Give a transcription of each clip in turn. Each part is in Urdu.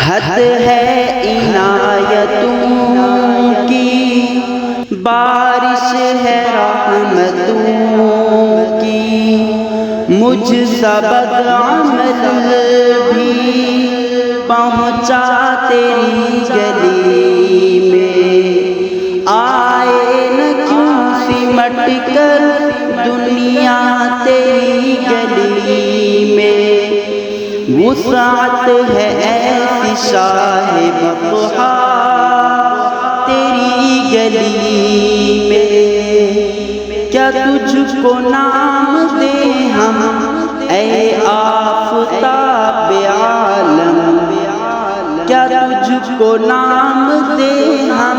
حد ہے عنایتوں کی، بارش ہے رحمتوں کی، مجھ سا بدعمل بھی پہنچا تیری گلی میں، آئے نہ کیوں سمٹ کر دنیا تیری گلی میں، وسعت ہے ایسی شاہ بطحا تیری گلی میں، کیا تجھ کو نام دیں ہم اے آفتاب عالم، کیا تجھ کو نام دیں ہم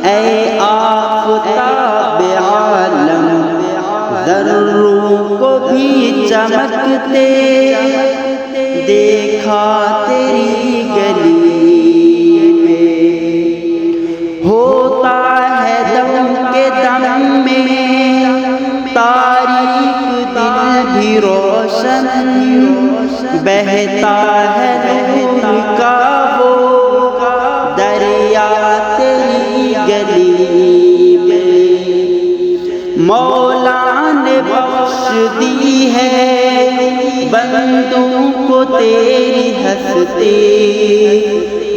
اے آفتاب عالم، ذروں کو بھی چمکتے دیکھا تیری گلی میں، ہوتا ہے دم کے دم میں تاریک دل بھی روشن، بہتا ہے نور کا وہ دریا تیری گلی میں، مولا نے بخش دی ہے بندوں کو تیری ہستی،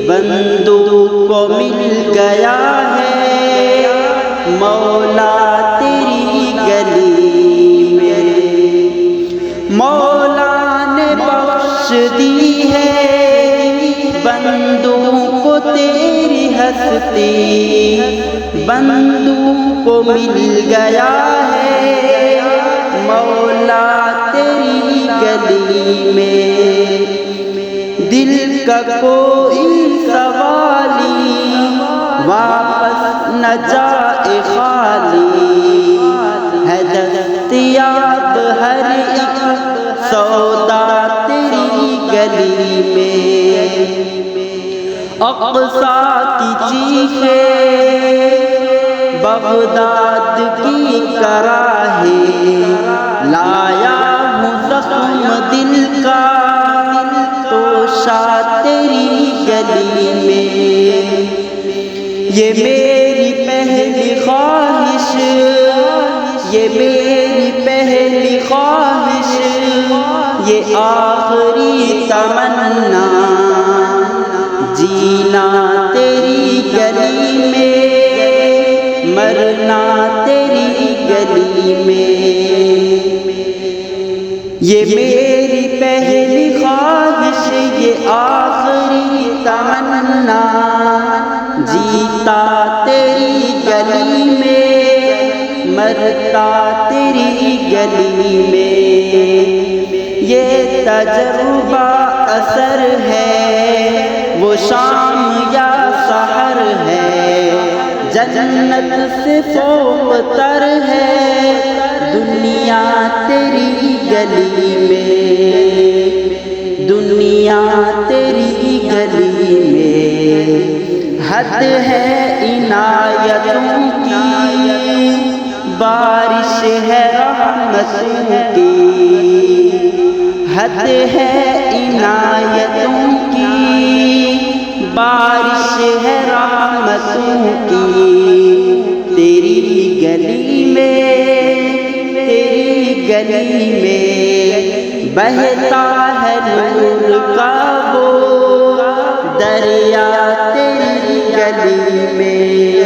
بندوں کو مل گیا ہے مولا تیری گلی میں، مولا نے بخش دی ہے بندوں کو تیری ہستی، بندوں کو مل گیا ہے مولا تیری گلی میں، دل کا کوئی سوالی واپس نہ جائے خالی، ہے دستیاب ہر ایک سودا تیری گلی میں، اقصی کی چیخیں بغداد کی کراہیں، لایا ہوں زخم دل کا توشا تیری گلی میں، یہ میری پہلی خواہش، یہ میری پہلی خواہش، یہ آخری تمنا، جینا تیری گلی میں، مرنا تیری گلی میں، یہ میری پہلی خواہش، یہ آخری تمنا، جیتا تیری گلی میں، مرتا تیری گلی میں، یہ تجربہ اثر ہے وہ شام یا سحر ہے، جنت سے فوق تر ہے دنیا تیری گلی میں، دنیا تیری گلی میں، حد ہے عنایتوں کی، بارش ہے رحمتوں کی، حد ہے عنایتوں کی، بارش ہے رحمتوں کی، تیری گلی میں، تیری گلی میں بہتا ہے نور کا وہ دریا تیری گلی میں۔